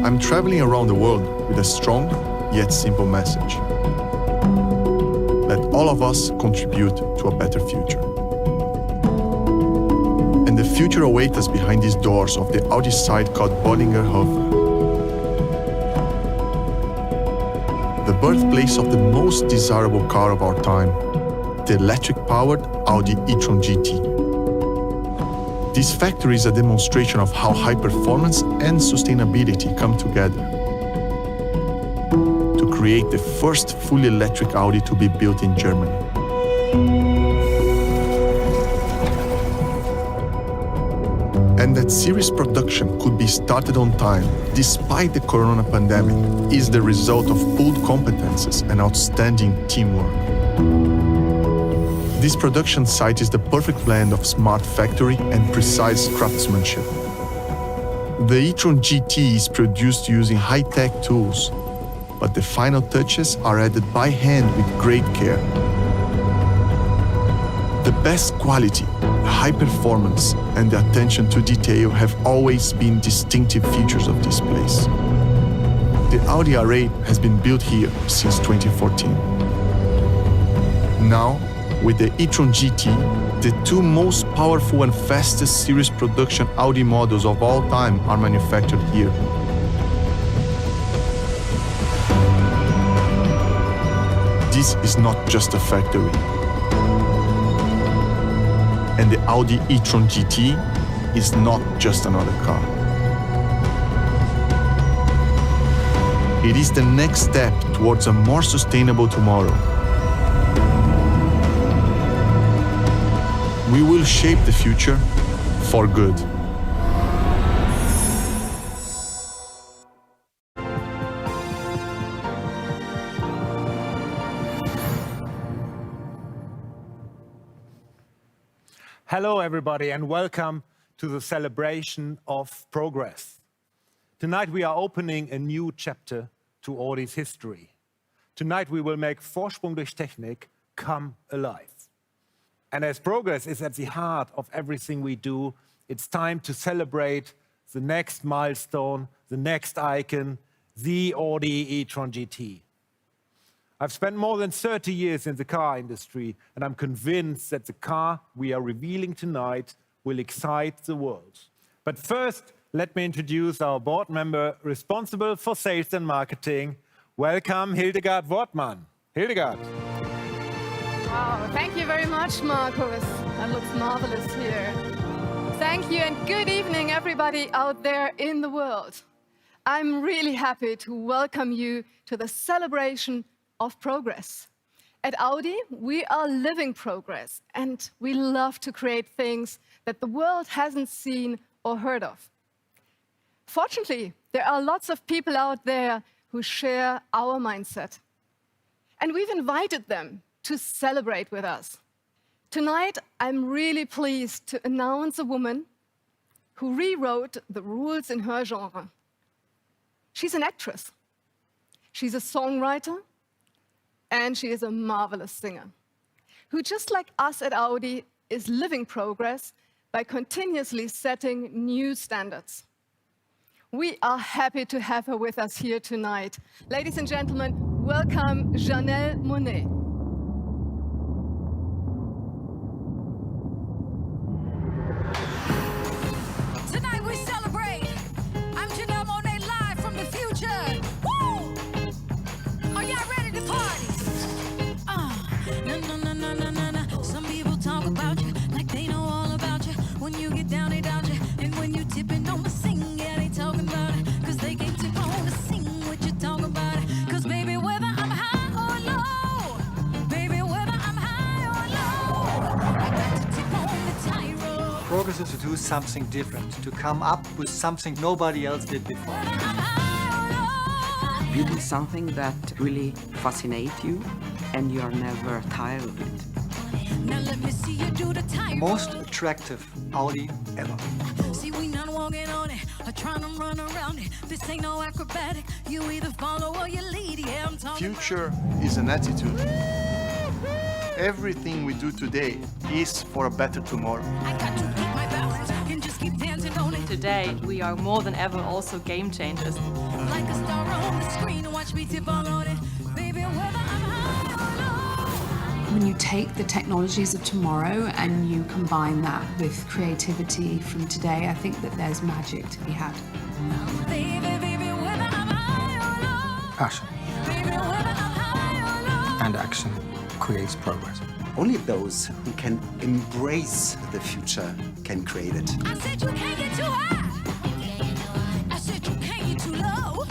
I'm traveling around the world with a strong yet simple message. Let all of us contribute to a better future. And the future awaits us behind these doors of the Audi site called Bollinger Höfe. The birthplace of the most desirable car of our time, the electric-powered Audi e-tron GT. This factory is a demonstration of how high performance and sustainability come together to create the first fully electric Audi to be built in Germany. And that series production could be started on time, despite the corona pandemic, is the result of pooled competences and outstanding teamwork. This production site is the perfect blend of smart factory and precise craftsmanship. The e-tron GT is produced using high-tech tools, but the final touches are added by hand with great care. The best quality, high performance, and the attention to detail have always been distinctive features of this place. The Audi R8 has been built here since 2014. Now, with the e-tron GT, the two most powerful and fastest series production Audi models of all time are manufactured here. This is not just a factory. And the Audi e-tron GT is not just another car. It is the next step towards a more sustainable tomorrow. We will shape the future for good. Hello, everybody, and welcome to the celebration of progress. Tonight, we are opening a new chapter to Audi's history. Tonight, we will make Vorsprung durch Technik come alive. And as progress is at the heart of everything we do, it's time to celebrate the next milestone, the next icon, the Audi e-tron GT. I've spent more than 30 years in the car industry, and I'm convinced that the car we are revealing tonight will excite the world. But first, let me introduce our board member responsible for sales and marketing. Welcome, Hildegard Wortmann. Hildegard. Wow, thank you very much, Markus. That looks marvelous here. Thank you and good evening, everybody out there in the world. I'm really happy to welcome you to the celebration of progress. At Audi, we are living progress, and we love to create things that the world hasn't seen or heard of. Fortunately, there are lots of people out there who share our mindset, and we've invited them to celebrate with us. Tonight, I'm really pleased to announce a woman who rewrote the rules in her genre. She's an actress, she's a songwriter, and she is a marvelous singer, who, just like us at Audi, is living progress by continuously setting new standards. We are happy to have her with us here tonight. Ladies and gentlemen, welcome Janelle Monáe. Progress is to do something different, to come up with something nobody else did before. Building something that really fascinates you and you are never tired of it. Now let me see you do the time. Most attractive Audi ever. See, we not walking on it or trying to run around it. This ain't no acrobatic. You either follow or you lead. Yeah, I'm talking. Future is an attitude. Everything we do today is for a better tomorrow. I got to keep my balance and just keep dancing on it. today, we are more than ever also game changers. Like a star on the screen, watch me tip all on it. Baby, whether I'm high or low. When you take the technologies of tomorrow and you combine that with creativity from today, I think that there's magic to be had. Baby, baby, whether I'm high or low. Passion Baby, whether I'm high or low. and action creates progress. Only those who can embrace the future can create it. I said you can't get too high. I said you can't get too low.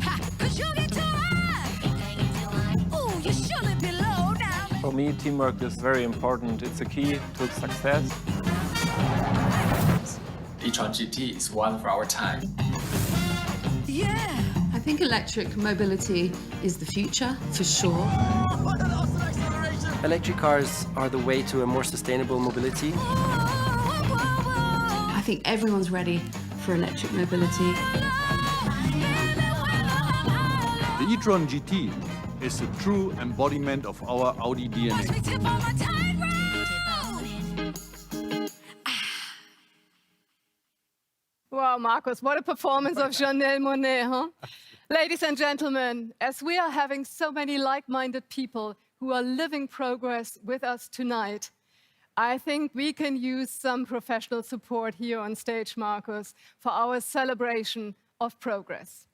Ha, 'cause you'll get too high. Ooh, you surely be low now. For me, teamwork is very important. It's a key to success. e-tron GT is one for our time. Yeah. I think electric mobility is the future, for sure. Electric cars are the way to a more sustainable mobility. I think everyone's ready for electric mobility. The e-tron GT is the true embodiment of our Audi DNA. Wow, Markus, what a performance of Janelle Monáe, huh? Ladies and gentlemen, as we are having so many like-minded people who are living progress with us tonight, I think we can use some professional support here on stage, Markus, for our celebration of progress.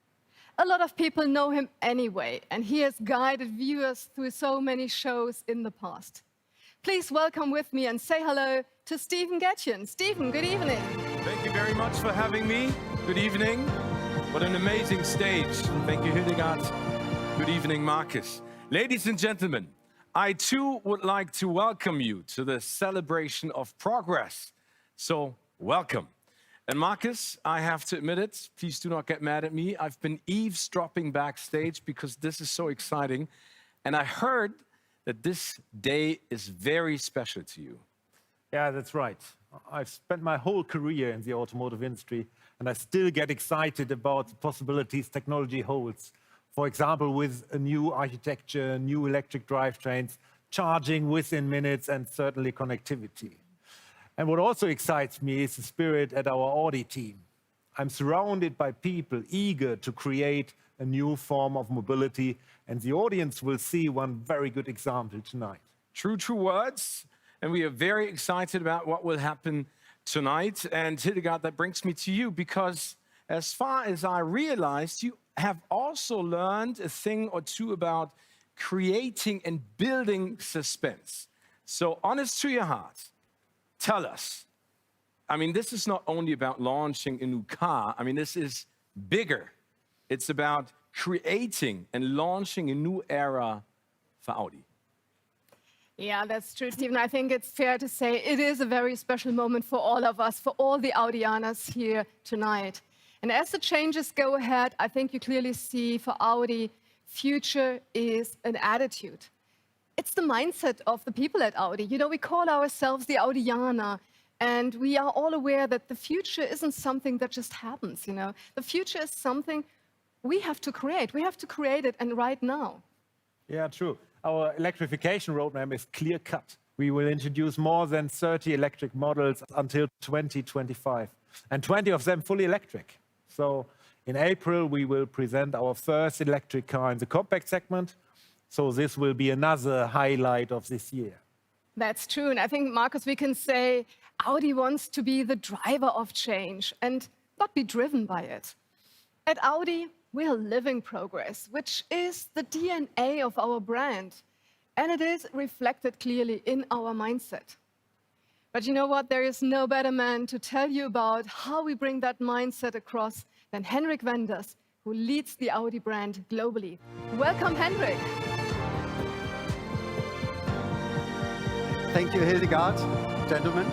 A lot of people know him anyway, and he has guided viewers through so many shows in the past. Please welcome with me and say hello to Stephen Getjen. Stephen, good evening. Thank you very much for having me. Good evening. What an amazing stage. Thank you, Hildegard. Good evening, Markus. Ladies and gentlemen, I too would like to welcome you to the celebration of progress. So, welcome. And Markus, I have to admit it, please do not get mad at me. I've been eavesdropping backstage because this is so exciting. And I heard that this day is very special to you. Yeah, that's right. I've spent my whole career in the automotive industry, and I still get excited about the possibilities technology holds. For example, with a new architecture, new electric drivetrains, charging within minutes, and certainly connectivity. And what also excites me is the spirit at our Audi team. I'm surrounded by people eager to create a new form of mobility, and the audience will see one very good example tonight. True words. And we are very excited about what will happen tonight. And Hildegard, that brings me to you, because as far as I realized, you have also learned a thing or two about creating and building suspense. So honest to your heart, tell us. I mean, this is not only about launching a new car. I mean, this is bigger. It's about creating and launching a new era for Audi. Yeah, that's true, Stephen. I think it's fair to say it is a very special moment for all of us, for all the Audianas here tonight. And as the changes go ahead, I think you clearly see for Audi, future is an attitude. It's the mindset of the people at Audi. You know, we call ourselves the Audiana, and we are all aware that the future isn't something that just happens, you know. The future is something we have to create. We have to create it, and right now. Yeah, true. Our electrification roadmap is clear-cut. We will introduce more than 30 electric models until 2025, and 20 of them fully electric. So in April, we will present our first electric car in the compact segment. So this will be another highlight of this year. That's true. And I think, Markus, we can say Audi wants to be the driver of change and not be driven by it. At Audi, we are living progress, which is the DNA of our brand. And it is reflected clearly in our mindset. But you know what? There is no better man to tell you about how we bring that mindset across than Henrik Wenders, who leads the Audi brand globally. Welcome, Henrik. Thank you, Hildegard. Gentlemen.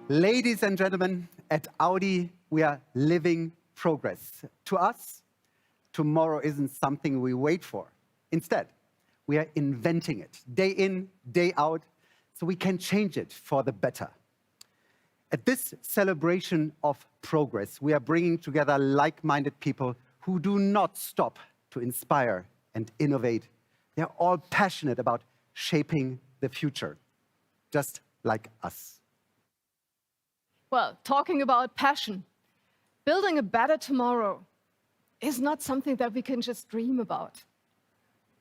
Ladies and gentlemen, at Audi, we are living progress. To us, tomorrow isn't something we wait for. Instead, we are inventing it day in, day out, so we can change it for the better. At this celebration of progress, we are bringing together like-minded people who do not stop to inspire and innovate. They're all passionate about shaping the future, just like us. Well, talking about passion, building a better tomorrow is not something that we can just dream about.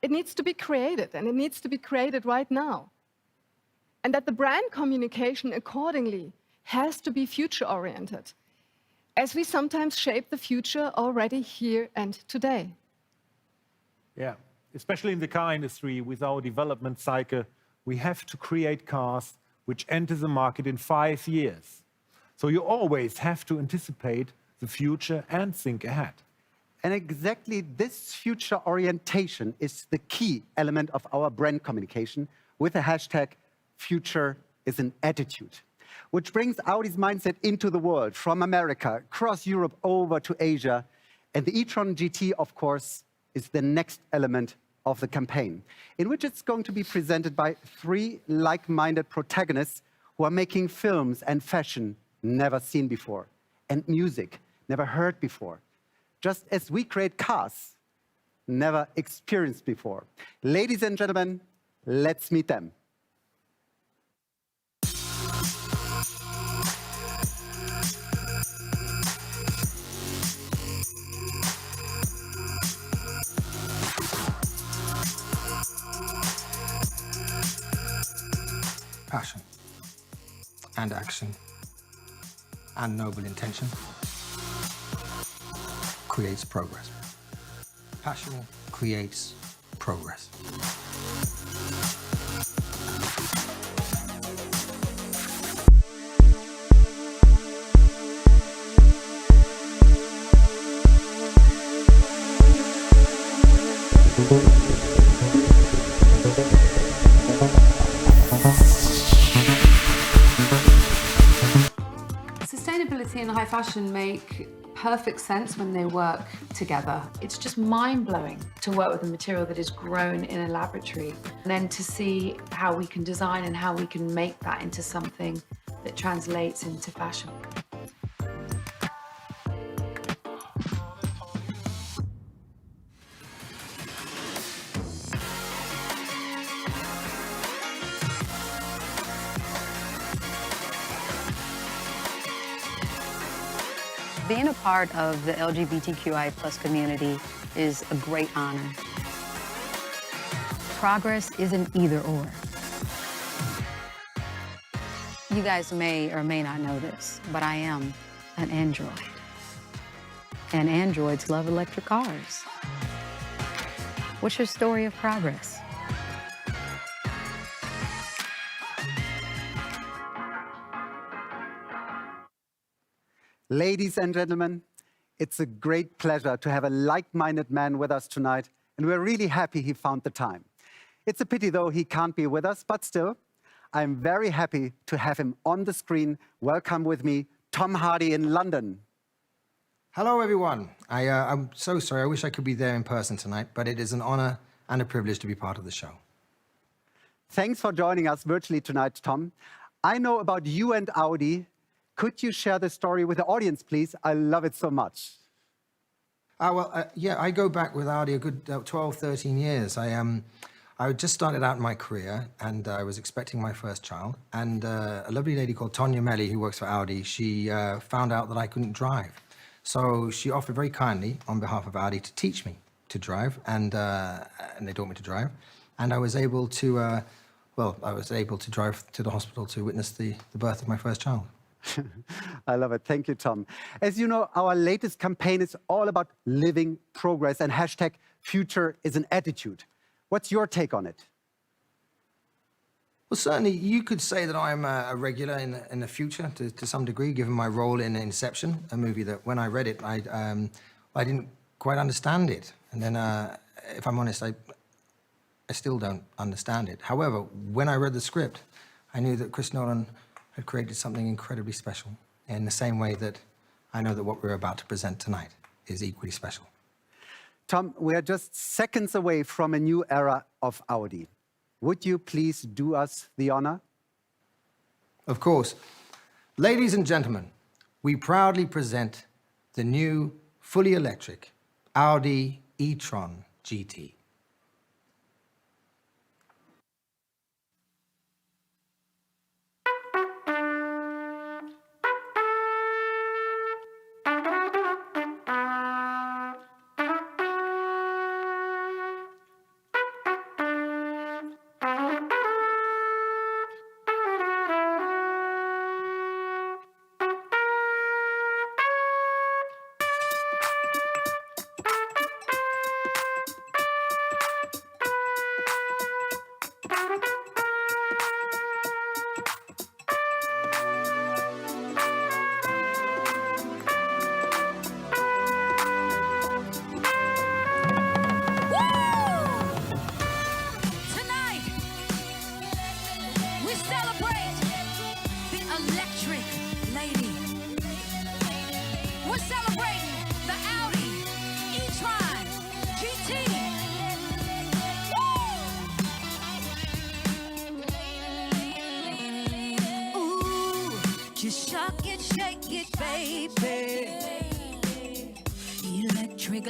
It needs to be created, and it needs to be created right now. And that the brand communication accordingly has to be future-oriented, as we sometimes shape the future already here and today. Yeah, especially in the car industry, with our development cycle, we have to create cars which enter the market in 5 years. So you always have to anticipate the future and think ahead. And exactly this future orientation is the key element of our brand communication with the hashtag Future is an Attitude, which brings Audi's mindset into the world, from America, across Europe, over to Asia. And the e-tron GT, of course, is the next element of the campaign, in which it's going to be presented by 3 like-minded protagonists who are making films and fashion never seen before, and music never heard before, just as we create cars never experienced before. Ladies and gentlemen, let's meet them. Passion and action and noble intention creates progress. Passion creates progress. Sustainability and high fashion make perfect sense when they work together. It's just mind-blowing to work with a material that is grown in a laboratory, and then to see how we can design and how we can make that into something that translates into fashion. Being a part of the LGBTQI+ community is a great honor. Progress isn't either or. You guys may or may not know this, but I am an android. And androids love electric cars. What's your story of progress? Ladies and gentlemen, it's a great pleasure to have a like-minded man with us tonight, and we're really happy he found the time. It's a pity, though, he can't be with us, but still, I'm very happy to have him on the screen. Welcome with me, Tom Hardy in London. Hello, everyone. I'm so sorry. I wish I could be there in person tonight, but it is an honor and a privilege to be part of the show. Thanks for joining us virtually tonight, Tom. I know about you and Audi. Could you share the story with the audience, please? I love it so much. Yeah, I go back with Audi a good 12, 13 years. I just started out in my career, and I was expecting my first child. And a lovely lady called Tonya Melli, who works for Audi, she found out that I couldn't drive. So she offered very kindly, on behalf of Audi, to teach me to drive, and they taught me to drive. And I was able to, I was able to drive to the hospital to witness the birth of my first child. I love it. Thank you, Tom. As you know, our latest campaign is all about living progress, and hashtag Future is an Attitude. What's your take on it? Well, certainly you could say that I'm a regular in the future to some degree, given my role in Inception, a movie that when I read it, I didn't quite understand it. And then, if I'm honest, I still don't understand it. However, when I read the script, I knew that Chris Nolan had created something incredibly special, in the same way that I know that what we're about to present tonight is equally special. Tom, we are just seconds away from a new era of Audi. Would you please do us the honor? Of course. Ladies and gentlemen, we proudly present the new, fully electric Audi e-tron GT.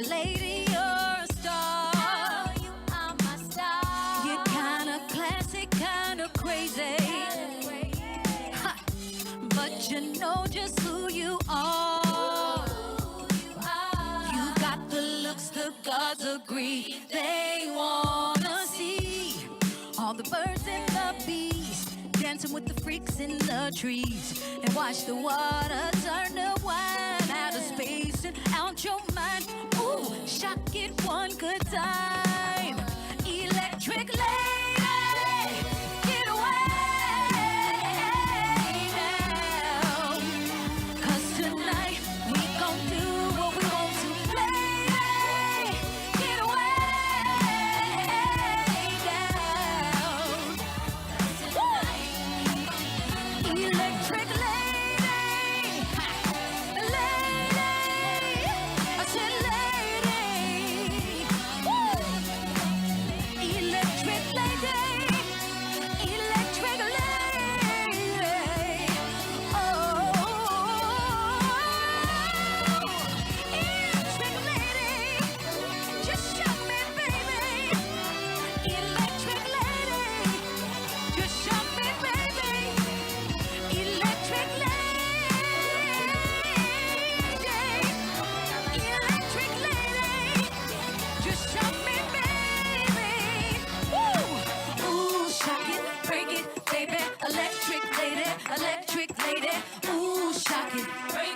lady, you're a star. You are my star. You're kinda classic, kinda crazy. Ha. But you know just who you are. You got the looks the gods agree they wanna see. All the birds and the bees dancing with the freaks in the trees, and watch the water turn to wine, out of space and out your mind. Ooh, shock it one good time. Electric lady, get away now. 'Cause tonight we gon' do what we want to. Lady, get away now. Woo! Electric lady, lady, I said lady. Woo! Electric lady, electric lady. Oh, electric lady, just show me, baby. Electric lady, just show me, baby. Electric lady, electric lady, just show me, baby. Woo! Ooh, shock it, break it, baby. Electric lady, electric lady. Ooh, shock it.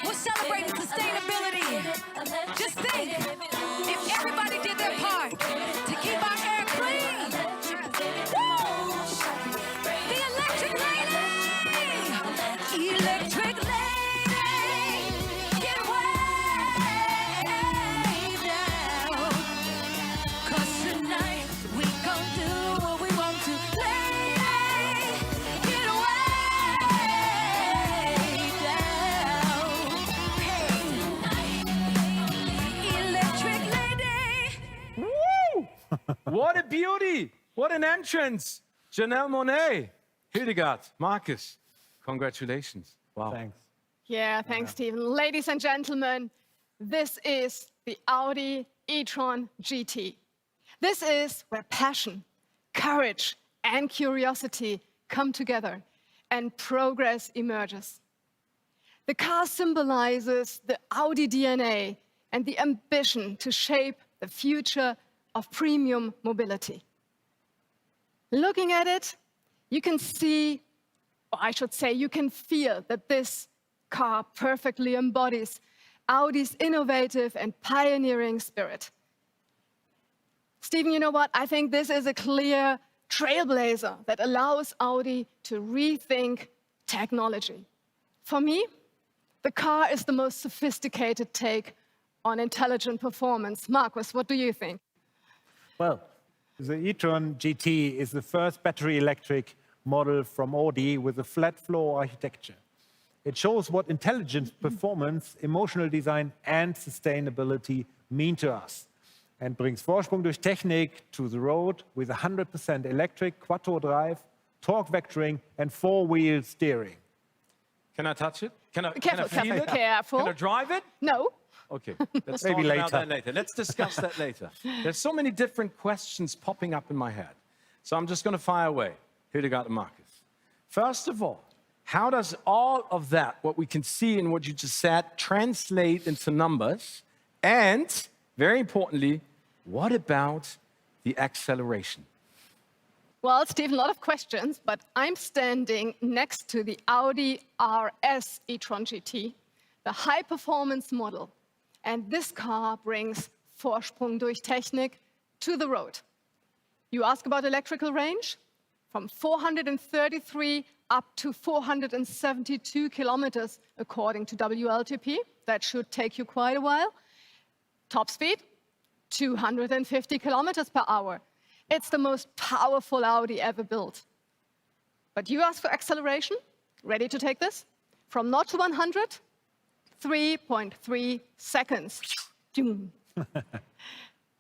We're celebrating sustainability. Just think, if everybody did their part to keep our air clean. Woo! The electric lady, electric lady, get away now. 'Cause tonight we gon' do what we want to. Lady, get away now. Hey, electric lady. Woo! What a beauty! What an entrance! Janelle Monáe, Hildegard, Marcus, congratulations. Wow. Thanks. Yeah, thanks, Stephen. Ladies and gentlemen, this is the Audi e-tron GT. This is where passion, courage, and curiosity come together and progress emerges. The car symbolizes the Audi DNA and the ambition to shape the future of premium mobility. Looking at it, you can see, or I should say, you can feel that this car perfectly embodies Audi's innovative and pioneering spirit. Stephen, you know what? I think this is a clear trailblazer that allows Audi to rethink technology. For me, the car is the most sophisticated take on intelligent performance. Marcus, what do you think? Well, the e-tron GT is the first battery electric model from Audi with a flat floor architecture. It shows what intelligent performance, emotional design, and sustainability mean to us, and brings Vorsprung durch Technik to the road with 100% electric, quattro drive, torque vectoring, and four-wheel steering. Can I touch it? Can I Careful, feel careful, it? careful. Can I drive it? No. Okay, let's Maybe talk about later. that later. Let's discuss that later. There's so many different questions popping up in my head. So I'm just going to fire away. Hildegard and Marcus. First of all, how does all of that, what we can see and what you just said, translate into numbers? And, very importantly, what about the acceleration? Well, Stephen, a lot of questions, but I'm standing next to the Audi RS e-tron GT, the high-performance model. And this car brings Vorsprung durch Technik to the road. You ask about electrical range? From 433 up to 472 kilometers, according to WLTP. That should take you quite a while. Top speed, 250 kilometers per hour. It's the most powerful Audi ever built. But you ask for acceleration? Ready to take this? From 0 to 100, 3.3 seconds.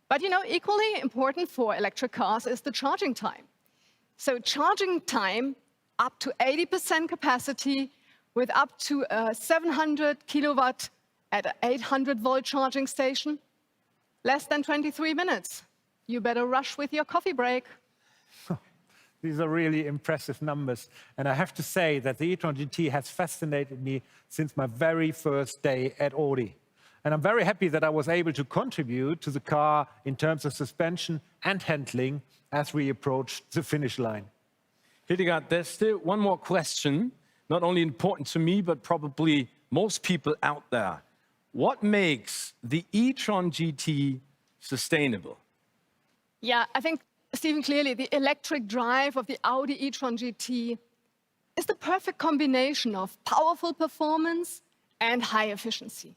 But you know, equally important for electric cars is the charging time. So charging time up to 80% capacity with up to 700 kilowatt at an 800 volt charging station. Less than 23 minutes. You better rush with your coffee break. These are really impressive numbers. And I have to say that the e-tron GT has fascinated me since my very first day at Audi. And I'm very happy that I was able to contribute to the car in terms of suspension and handling as we approached the finish line. Hildegard, there's still one more question, not only important to me, but probably most people out there. What makes the e-tron GT sustainable? Yeah, I think, Stephen, clearly the electric drive of the Audi e-tron GT is the perfect combination of powerful performance and high efficiency.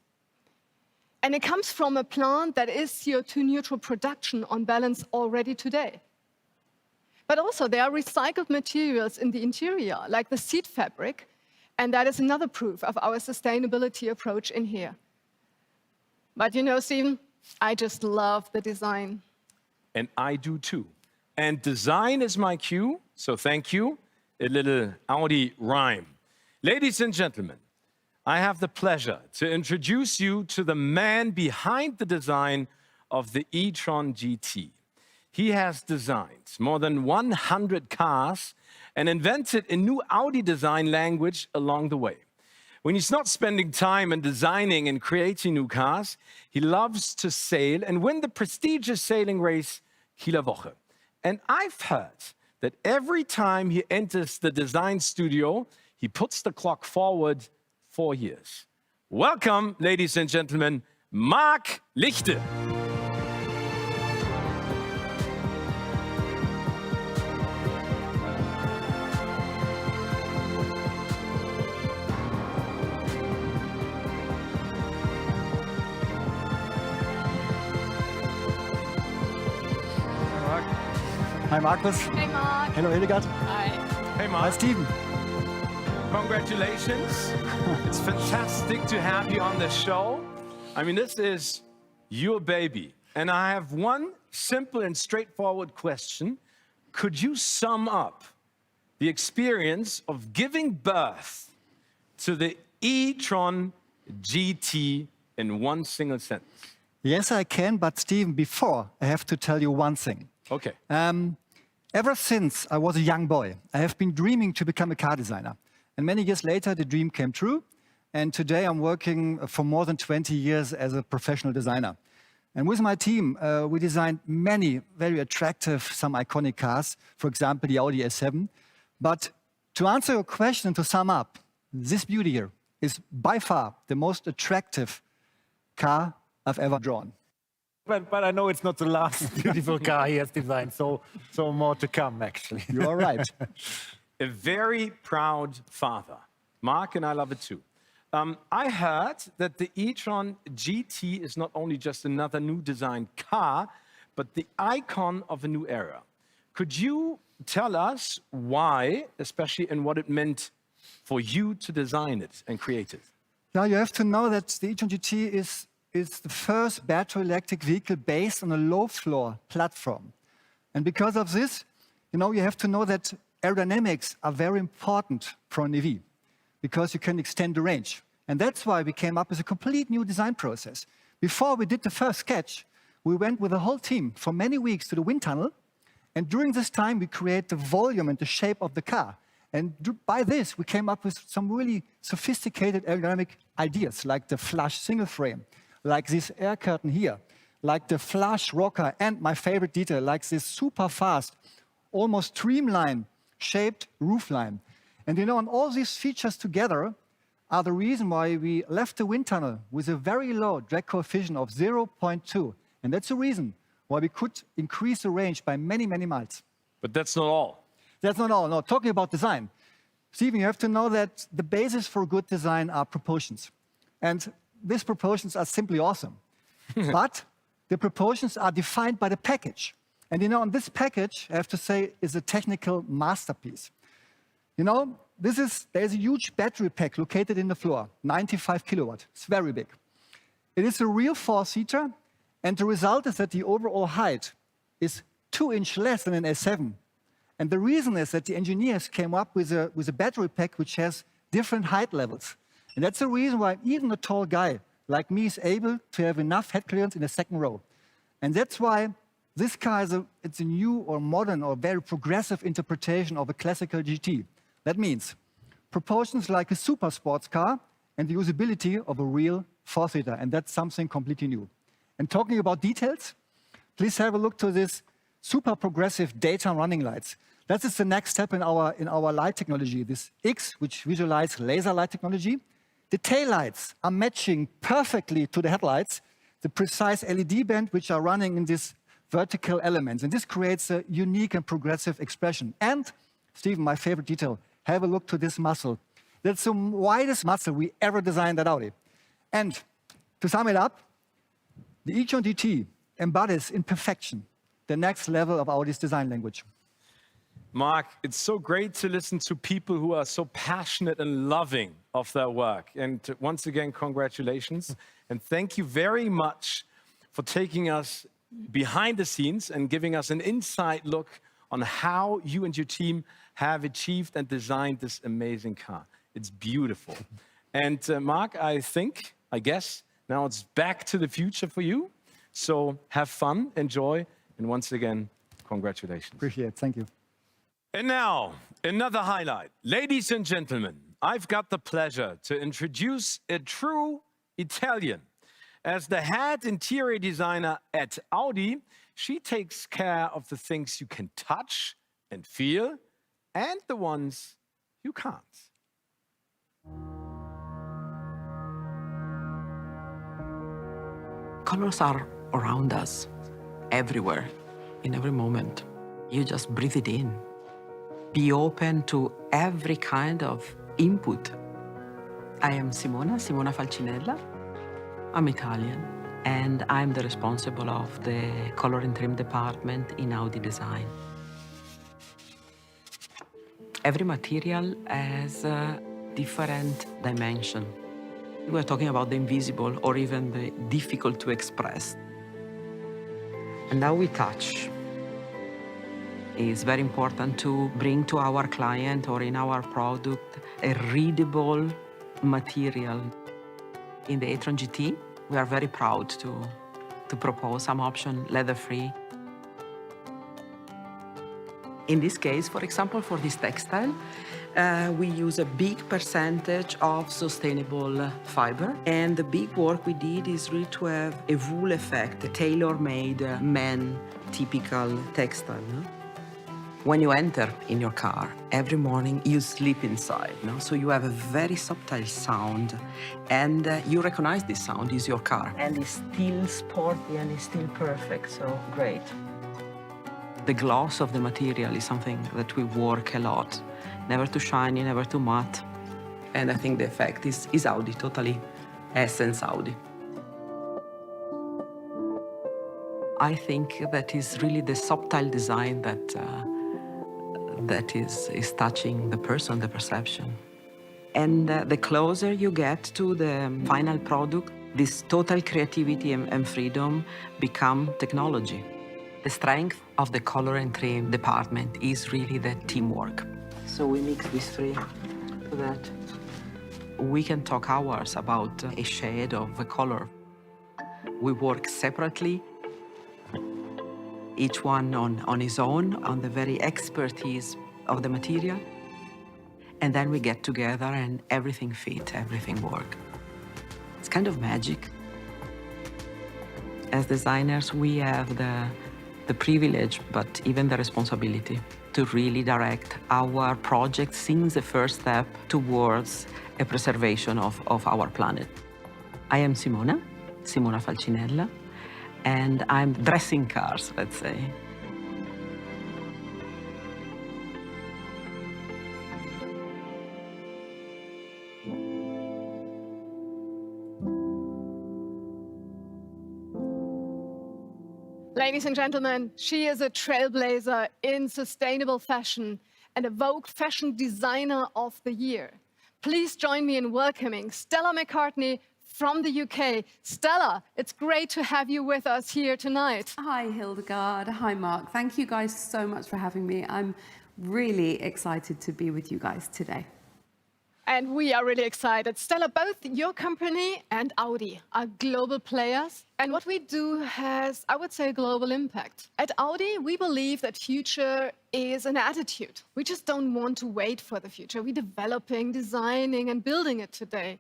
And it comes from a plant that is CO2 neutral production on balance already today. But also there are recycled materials in the interior, like the seat fabric, and that is another proof of our sustainability approach in here. But you know, Stephen, I just love the design. And I do too. And design is my cue, so thank you. A little Audi rhyme. Ladies and gentlemen, I have the pleasure to introduce you to the man behind the design of the e-tron GT. He has designed more than 100 cars and invented a new Audi design language along the way. When he's not spending time in designing and creating new cars, he loves to sail and win the prestigious sailing race Kieler Woche. And I've heard that every time he enters the design studio, he puts the clock forward 4 years. Welcome, ladies and gentlemen, Marc Lichte. Hi, Markus. Hey, Marc. Hello, Hildegard. Hi. Hey, Marc. Hi, Stephen. Congratulations. It's fantastic to have you on the show. I mean, this is your baby. And I have one simple and straightforward question. Could you sum up the experience of giving birth to the e-tron GT in one single sentence? Yes, I can, but Stephen, before, I have to tell you one thing. Okay. Ever since I was a young boy, I have been dreaming to become a car designer. And many years later, the dream came true. And today I'm working for more than 20 years as a professional designer. And with my team, we designed many very attractive, some iconic cars, for example, the Audi S7. But to answer your question, to sum up, this beauty here is by far the most attractive car I've ever drawn. But I know it's not the last beautiful car he has designed, so more to come, actually. You are right. A very proud father. Marc and I love it too. I heard that the e-tron GT is not only just another new designed car, but the icon of a new era. Could you tell us why, especially, and what it meant for you to design it and create it? Now you have to know that the e-tron GT is the first battery electric vehicle based on a low-floor platform. And because of this, you have to know that aerodynamics are very important for an EV, because you can extend the range. And that's why we came up with a complete new design process. Before we did the first sketch, we went with the whole team for many weeks to the wind tunnel. And during this time, we created the volume and the shape of the car. And by this, we came up with some really sophisticated aerodynamic ideas, like the flush single frame, like this air curtain here, like the flush rocker, and my favorite detail, like this super fast, almost streamline shaped roofline. And and all these features together are the reason why we left the wind tunnel with a very low drag coefficient of 0.2. And that's the reason why we could increase the range by many, many miles. But that's not all. That's not all. No, talking about design. Stephen, you have to know that the basis for good design are proportions. And these proportions are simply awesome. But the proportions are defined by the package. And on this package, I have to say, is a technical masterpiece. There's a huge battery pack located in the floor, 95 kilowatt. It's very big. It is a real four-seater, and the result is that the overall height is 2 inches less than an S7. And the reason is that the engineers came up with a battery pack which has different height levels. And that's the reason why even a tall guy like me is able to have enough head clearance in the second row. And that's why this car it's a new or modern or very progressive interpretation of a classical GT. That means proportions like a super sports car and the usability of a real four-seater, and that's something completely new. And talking about details, please have a look to this super progressive daytime running lights. That is the next step in our light technology, this X, which visualizes laser light technology. The taillights are matching perfectly to the headlights, the precise LED band which are running in these vertical elements. And this creates a unique and progressive expression. And, Stephen, my favorite detail, have a look to this muzzle. That's the widest muzzle we ever designed at Audi. And to sum it up, the e-tron GT embodies in perfection the next level of Audi's design language. Mark, it's so great to listen to people who are so passionate and loving of their work. And once again, congratulations. And thank you very much for taking us behind the scenes and giving us an inside look on how you and your team have achieved and designed this amazing car. It's beautiful. And Mark, I guess, now it's back to the future for you. So have fun, enjoy, and once again, congratulations. Appreciate it, thank you. And now, another highlight. Ladies and gentlemen, I've got the pleasure to introduce a true Italian. As the head interior designer at Audi, she takes care of the things you can touch and feel, and the ones you can't. Colors are around us, everywhere, in every moment. You just breathe it in. Be open to every kind of input. I am Simona Falcinella. I'm Italian, and I'm the responsible of the color and trim department in Audi Design. Every material has a different dimension. We're talking about the invisible or even the difficult to express. And how we touch is very important to bring to our client or in our product a readable material. In the e-tron GT, we are very proud to propose some option leather-free. In this case, for example, for this textile, we use a big percentage of sustainable fiber. And the big work we did is really to have a wool effect, a tailor-made men typical textile. No? When you enter in your car, every morning you sleep inside, no? So you have a very subtle sound, and you recognize this sound is your car. And it's still sporty and it's still perfect, so great. The gloss of the material is something that we work a lot. Never too shiny, never too matte. And I think the effect is Audi, totally essence Audi. I think that is really the subtle design that is touching the person, the perception. And the closer you get to the final product, this total creativity and freedom become technology. The strength of the color and trim department is really the teamwork. So we mix these three so that we can talk hours about a shade of a color. We work separately, each one on his own, on the very expertise of the material. And then we get together and everything fit, everything works. It's kind of magic. As designers, we have the privilege, but even the responsibility to really direct our project since the first step towards a preservation of our planet. I am Simona Falcinella, and I'm dressing cars, let's say. Ladies and gentlemen, she is a trailblazer in sustainable fashion and a Vogue Fashion Designer of the Year. Please join me in welcoming Stella McCartney from the UK. Stella, it's great to have you with us here tonight. Hi, Hildegard. Hi, Mark. Thank you guys so much for having me. I'm really excited to be with you guys today. And we are really excited. Stella, both your company and Audi are global players. And what we do has, I would say, a global impact. At Audi, we believe that future is an attitude. We just don't want to wait for the future. We're developing, designing, and building it today.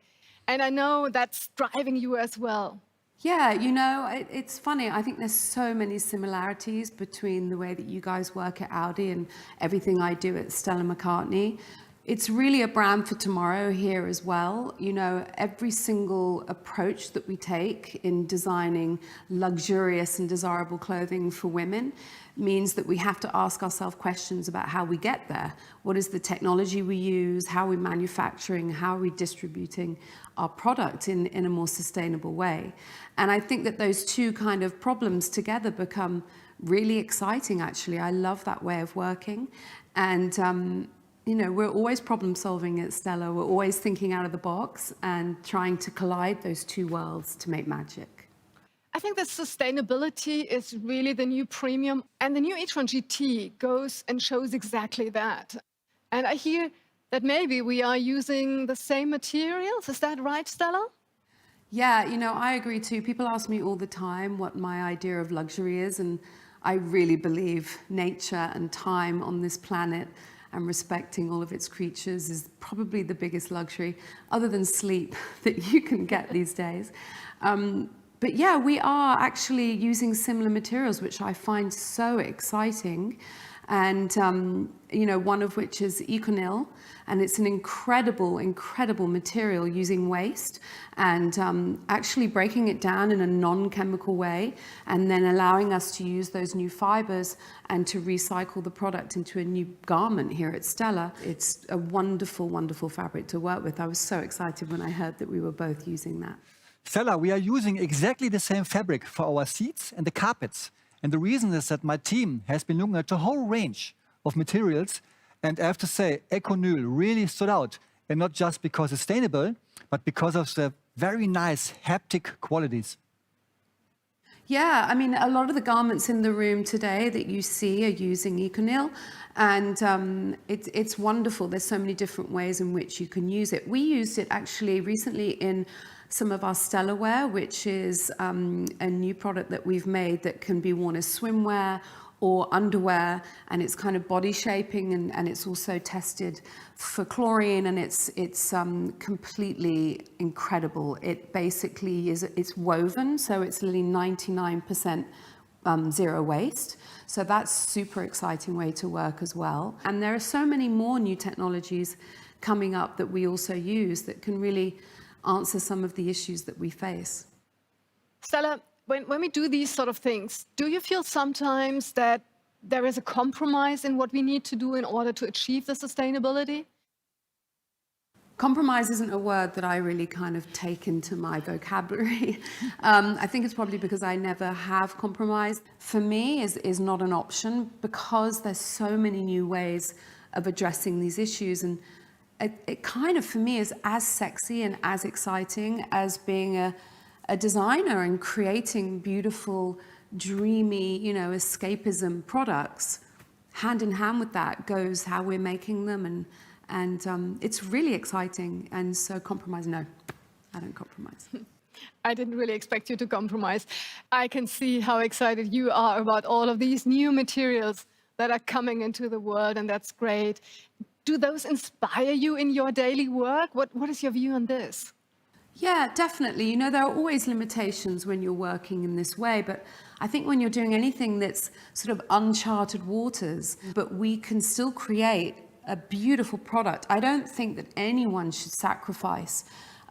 And I know that's driving you as well. Yeah, you know, it's funny. I think there's so many similarities between the way that you guys work at Audi and everything I do at Stella McCartney. It's really a brand for tomorrow here as well. You know, every single approach that we take in designing luxurious and desirable clothing for women means that we have to ask ourselves questions about how we get there. What is the technology we use? How are we manufacturing? How are we distributing our product in a more sustainable way? And I think that those two kind of problems together become really exciting, actually. I love that way of working. And, you know, we're always problem solving at Stella. We're always thinking out of the box and trying to collide those two worlds to make magic. I think that sustainability is really the new premium, and the new e-tron GT goes and shows exactly that. And I hear that maybe we are using the same materials. Is that right, Stella? Yeah, you know, I agree too. People ask me all the time what my idea of luxury is, and I really believe nature and time on this planet and respecting all of its creatures is probably the biggest luxury, other than sleep, that you can get these days. But yeah, we are actually using similar materials, which I find so exciting. And, you know, one of which is ECONYL, and it's an incredible, incredible material using waste and actually breaking it down in a non-chemical way and then allowing us to use those new fibers and to recycle the product into a new garment here at Stella. It's a wonderful, wonderful fabric to work with. I was so excited when I heard that we were both using that. Stella, we are using exactly the same fabric for our seats and the carpets. And the reason is that my team has been looking at the whole range of materials. And I have to say, ECONYL really stood out. And not just because it's sustainable, but because of the very nice haptic qualities. Yeah, I mean, a lot of the garments in the room today that you see are using ECONYL, and it's wonderful. There's so many different ways in which you can use it. We used it actually recently in some of our Stella wear, which is a new product that we've made that can be worn as swimwear or underwear, and it's kind of body shaping, and it's also tested for chlorine, and it's completely incredible. It basically is, it's woven, so it's nearly 99% zero waste. So that's super exciting way to work as well. And there are so many more new technologies coming up that we also use that can really answer some of the issues that we face. Stella, when we do these sort of things, do you feel sometimes that there is a compromise in what we need to do in order to achieve the sustainability? Compromise isn't a word that I really kind of take into my vocabulary. I think it's probably because I never have compromised. For me, is not an option because there's so many new ways of addressing these issues. And it kind of, for me, is as sexy and as exciting as being a designer and creating beautiful, dreamy, you know, escapism products. Hand in hand with that goes how we're making them, and it's really exciting. And so compromise, no, I don't compromise. I didn't really expect you to compromise. I can see how excited you are about all of these new materials that are coming into the world, and that's great. Do those inspire you in your daily work? What is your view on this? Yeah, definitely. You know, there are always limitations when you're working in this way, but I think when you're doing anything that's sort of uncharted waters, but we can still create a beautiful product. I don't think that anyone should sacrifice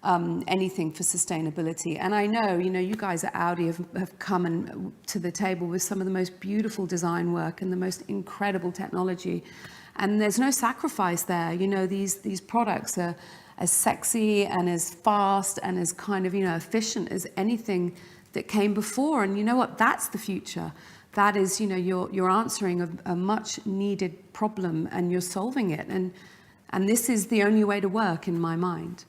anything for sustainability. And I know, you know, you guys at Audi have come to the table with some of the most beautiful design work and the most incredible technology. And there's no sacrifice there. You know, these products are as sexy and as fast and as kind of, you know, efficient as anything that came before. And you know what? That's the future. That is, you know, you're answering a much needed problem and you're solving it. And this is the only way to work in my mind.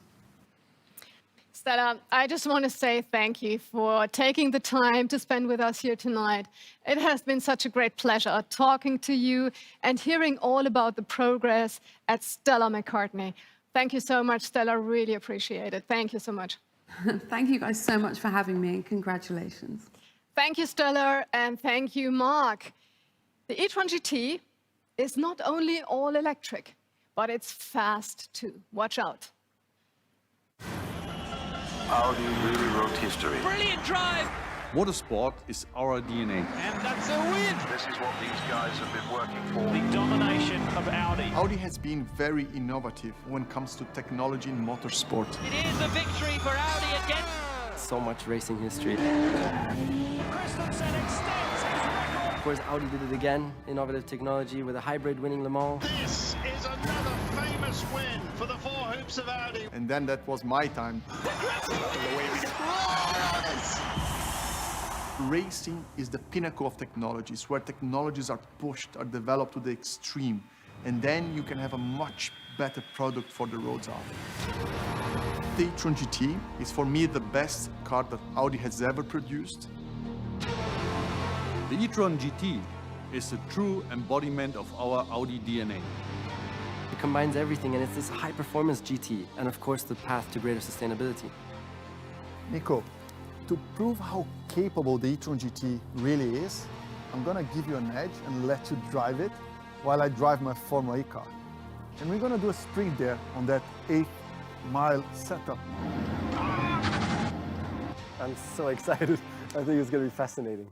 Stella, I just want to say thank you for taking the time to spend with us here tonight. It has been such a great pleasure talking to you and hearing all about the progress at Stella McCartney. Thank you so much, Stella. Really appreciate it. Thank you so much. Thank you guys so much for having me and congratulations. Thank you, Stella, and thank you, Mark. The e-tron GT is not only all electric, but it's fast too. Watch out. Audi really wrote history. Brilliant drive! Motorsport is our DNA. And that's a win! This is what these guys have been working for. The domination of Audi. Audi has been very innovative when it comes to technology in motorsport. It is a victory for Audi again. So much racing history. Christensen extends his record. Of course, Audi did it again. Innovative technology with a hybrid winning Le Mans. This is another famous win for the four hoops of Audi. And then that was my time. Racing is the pinnacle of technologies, where technologies are pushed, are developed to the extreme, and then you can have a much better product for the roads after. The e-tron GT is for me the best car that Audi has ever produced. The e-tron GT is a true embodiment of our Audi DNA. It combines everything, and it's this high-performance GT, and of course, the path to greater sustainability. Nico, to prove how capable the e-tron GT really is, I'm gonna give you an edge and let you drive it while I drive my Formula E car. And we're gonna do a sprint there on that 8-mile setup. I'm so excited. I think it's going to be fascinating.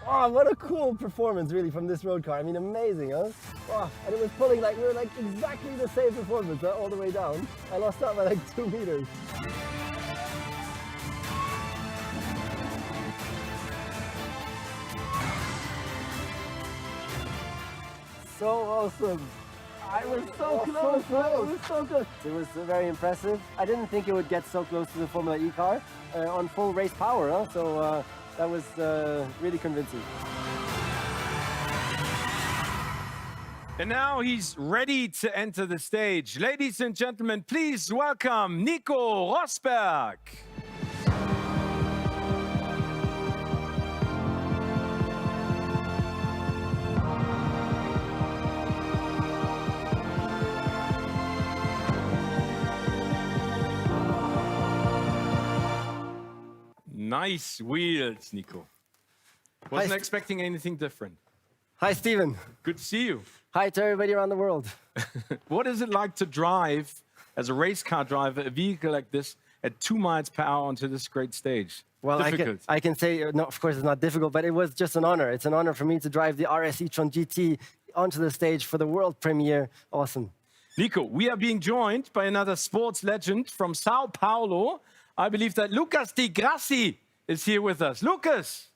Oh, what a cool performance, really, from this road car. I mean, amazing, huh? Oh, and it was pulling like, we were like exactly the same performance all the way down. I lost out by like 2 meters. So awesome. I was so close, man. It was so close. It was very impressive. I didn't think it would get so close to the Formula E car on full race power, huh? So that was really convincing. And now he's ready to enter the stage. Ladies and gentlemen, please welcome Nico Rosberg. Nice wheels, Nico. Wasn't expecting anything different. Hi, Steven. Good to see you. Hi to everybody around the world. What is it like to drive, as a race car driver, a vehicle like this at 2 miles per hour onto this great stage? Well, I can say, no, of course, it's not difficult, but it was just an honor. It's an honor for me to drive the RS e-tron GT onto the stage for the world premiere. Awesome. Nico, we are being joined by another sports legend from Sao Paulo. I believe that Lucas Di Grassi is here with us. Lucas!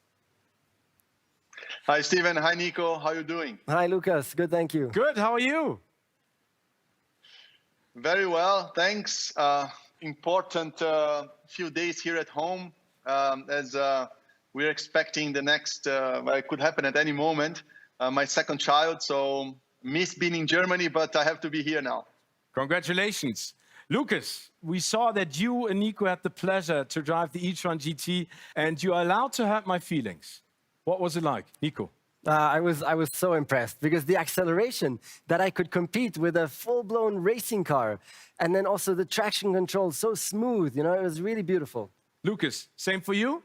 Hi, Steven. Hi, Nico. How are you doing? Hi, Lucas. Good, thank you. Good. How are you? Very well, thanks. Important few days here at home, as we're expecting the next, well, it could happen at any moment, my second child. So miss being in Germany, but I have to be here now. Congratulations. Lucas, we saw that you and Nico had the pleasure to drive the e-tron GT, and you are allowed to hurt my feelings. What was it like, Nico? I was so impressed because the acceleration that I could compete with a full-blown racing car, and then also the traction control so smooth, you know, it was really beautiful. Lucas, same for you?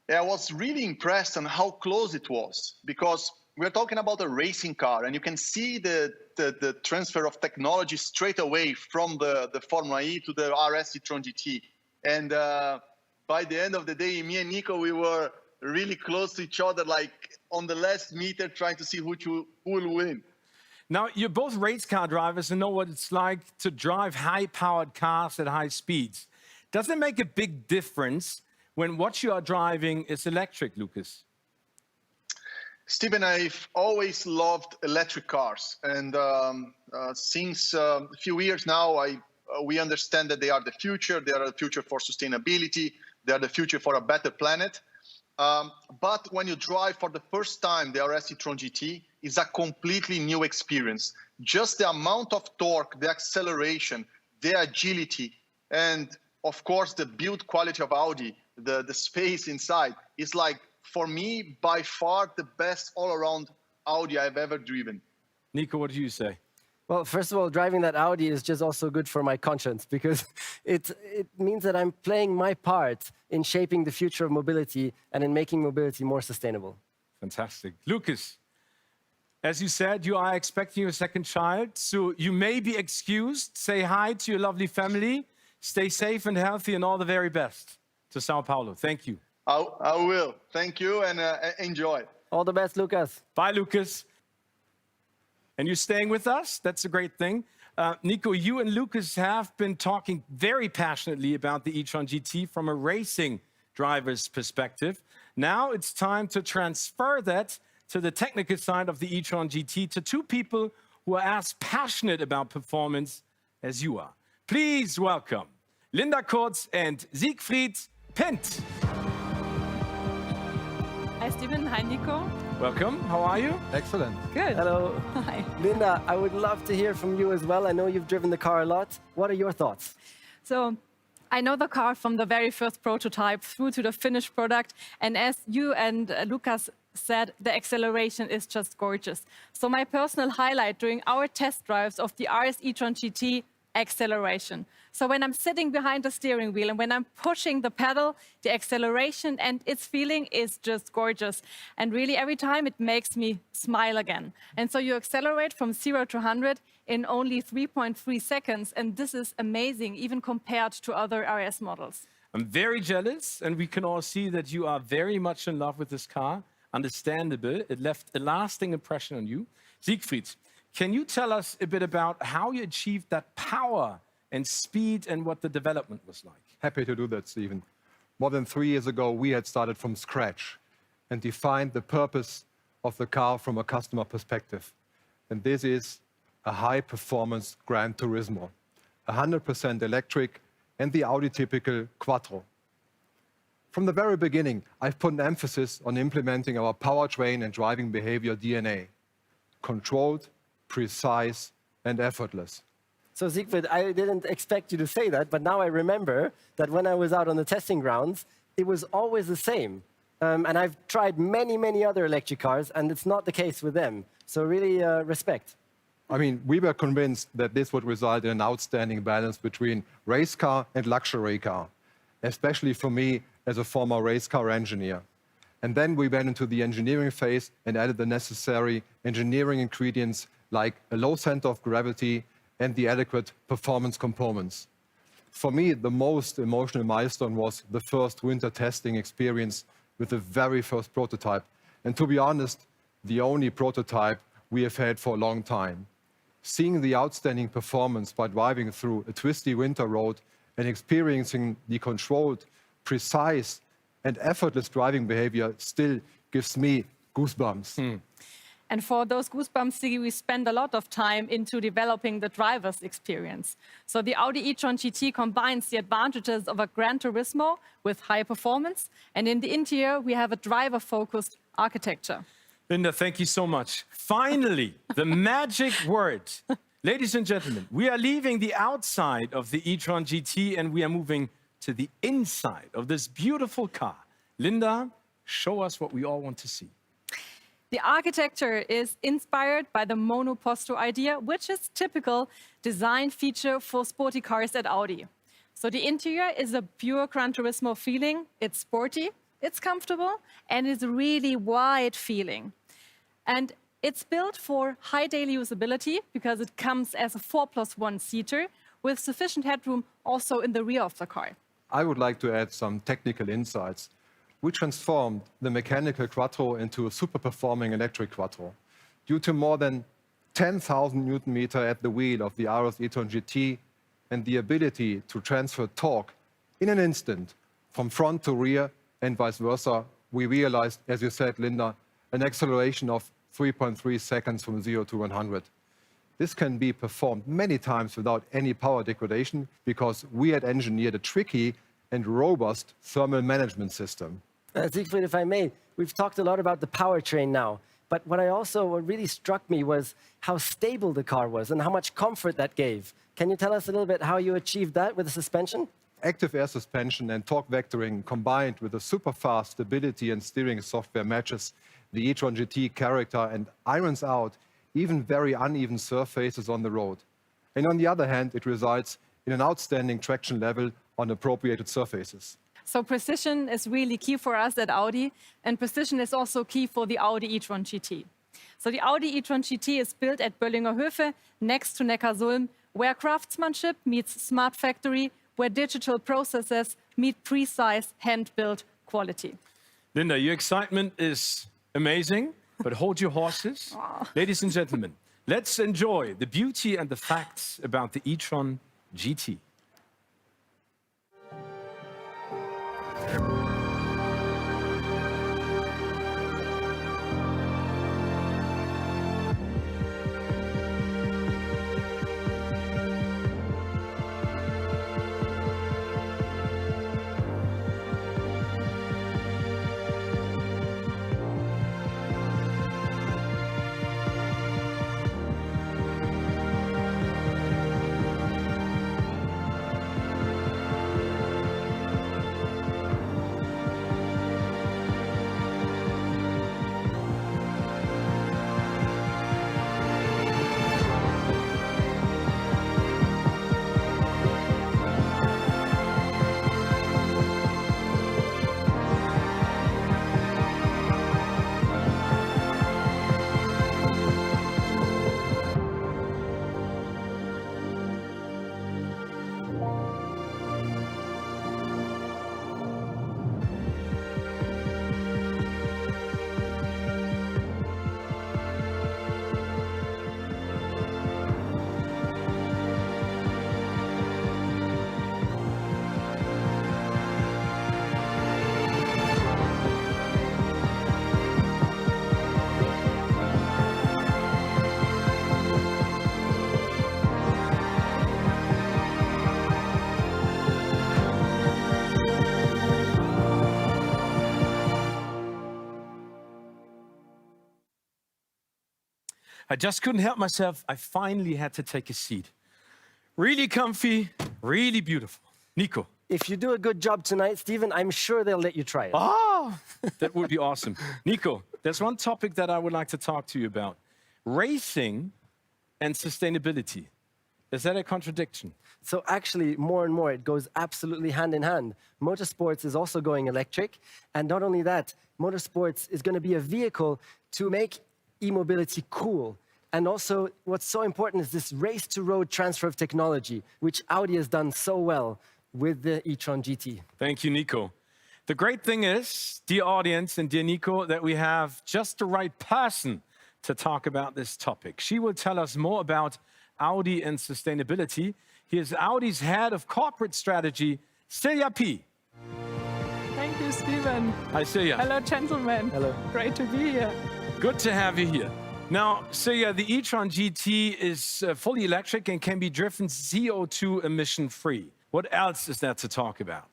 Yeah, I was really impressed on how close it was, because we're talking about a racing car, and you can see the transfer of technology straight away from the Formula E to the RS e-tron GT. And by the end of the day, me and Nico, we were really close to each other, like on the last meter, trying to see who will win. Now, you're both race car drivers and know what it's like to drive high-powered cars at high speeds. Does it make a big difference when what you are driving is electric, Lucas? Stephen, I've always loved electric cars. And since a few years now, we understand that they are the future. They are the future for sustainability. They are the future for a better planet. But when you drive for the first time the RS e-tron GT, it's a completely new experience. Just the amount of torque, the acceleration, the agility, and of course the build quality of Audi, the space inside, is like, for me, by far the best all-around Audi I've ever driven. Nico, what do you say? Well, first of all, driving that Audi is just also good for my conscience because it means that I'm playing my part in shaping the future of mobility and in making mobility more sustainable. Fantastic. Lucas, as you said, you are expecting your second child, so you may be excused. Say hi to your lovely family. Stay safe and healthy and all the very best to Sao Paulo. Thank you. I will. Thank you and enjoy. All the best, Lucas. Bye, Lucas. And you're staying with us? That's a great thing. Nico, you and Lucas have been talking very passionately about the e-tron GT from a racing driver's perspective. Now it's time to transfer that to the technical side of the e-tron GT to two people who are as passionate about performance as you are. Please welcome Linda Kurz and Siegfried Pint. Hi, Stephen. Hi, Nico. Welcome. How are you? Excellent. Good. Hello. Hi. Linda, I would love to hear from you as well. I know you've driven the car a lot. What are your thoughts? So, I know the car from the very first prototype through to the finished product. And as you and Lucas said, the acceleration is just gorgeous. So my personal highlight during our test drives of the RS e-tron GT, acceleration. So when I'm sitting behind the steering wheel and when I'm pushing the pedal, the acceleration and its feeling is just gorgeous. And really every time it makes me smile again. And so you accelerate from 0 to 100 in only 3.3 seconds. And this is amazing, even compared to other RS models. I'm very jealous, and we can all see that you are very much in love with this car. Understandable. It left a lasting impression on you. Siegfried, can you tell us a bit about how you achieved that power and speed and what the development was like? Happy to do that, Stephen. More than 3 years ago, we had started from scratch and defined the purpose of the car from a customer perspective. And this is a high-performance Gran Turismo, 100% electric, and the Audi typical Quattro. From the very beginning, I've put an emphasis on implementing our powertrain and driving behavior DNA. Controlled, precise, and effortless. So Siegfried, I didn't expect you to say that, but now I remember that when I was out on the testing grounds, it was always the same. And I've tried many, many other electric cars, and it's not the case with them. So really, respect. I mean, we were convinced that this would result in an outstanding balance between race car and luxury car, especially for me as a former race car engineer. And then we went into the engineering phase and added the necessary engineering ingredients like a low center of gravity and the adequate performance components. For me, the most emotional milestone was the first winter testing experience with the very first prototype. And to be honest, the only prototype we have had for a long time. Seeing the outstanding performance by driving through a twisty winter road and experiencing the controlled, precise, and effortless driving behavior still gives me goosebumps. And for those goosebumps, we spend a lot of time into developing the driver's experience. So the Audi e-tron GT combines the advantages of a Gran Turismo with high performance. And in the interior, we have a driver-focused architecture. Linda, thank you so much. Finally, the magic word. Ladies and gentlemen, we are leaving the outside of the e-tron GT and we are moving to the inside of this beautiful car. Linda, show us what we all want to see. The architecture is inspired by the monoposto idea, which is typical design feature for sporty cars at Audi. So the interior is a pure Gran Turismo feeling. It's sporty, it's comfortable, and it's really wide feeling. And it's built for high daily usability because it comes as a 4+1 seater with sufficient headroom also in the rear of the car. I would like to add some technical insights. We transformed the mechanical Quattro into a super-performing electric Quattro. Due to more than 10,000 Newton meter at the wheel of the RS e-tron GT, and the ability to transfer torque in an instant from front to rear and vice versa, we realized, as you said, Linda, an acceleration of 3.3 seconds from 0 to 100. This can be performed many times without any power degradation because we had engineered a tricky and robust thermal management system. Siegfried, if I may, we've talked a lot about the powertrain now, but what really struck me was how stable the car was and how much comfort that gave. Can you tell us a little bit how you achieved that with the suspension? Active air suspension and torque vectoring combined with a super fast stability and steering software matches the e-tron GT character and irons out even very uneven surfaces on the road. And on the other hand, it results in an outstanding traction level on appropriated surfaces. So precision is really key for us at Audi, and precision is also key for the Audi e-tron GT. So the Audi e-tron GT is built at Böllinger Höfe next to Neckarsulm, where craftsmanship meets smart factory, where digital processes meet precise hand-built quality. Linda, your excitement is amazing, but hold your horses. Ladies and gentlemen, let's enjoy the beauty and the facts about the e-tron GT. I just couldn't help myself. I finally had to take a seat. Really comfy, really beautiful. Nico. If you do a good job tonight, Stephen, I'm sure they'll let you try it. Oh, that would be awesome. Nico, there's one topic that I would like to talk to you about. Racing and sustainability. Is that a contradiction? So actually, more and more, it goes absolutely hand in hand. Motorsports is also going electric. And not only that, motorsports is going to be a vehicle to make e-mobility cool. And also, what's so important is this race-to-road transfer of technology, which Audi has done so well with the e-tron GT. Thank you, Nico. The great thing is, dear audience and dear Nico, that we have just the right person to talk about this topic. She will tell us more about Audi and sustainability. Here's Audi's head of corporate strategy, Silja P. Thank you, Stephen. Hi, Silja. Hello, gentlemen. Hello. Great to be here. Good to have you here. Now, Silja, the e-tron GT is fully electric and can be driven CO2 emission-free. What else is there to talk about?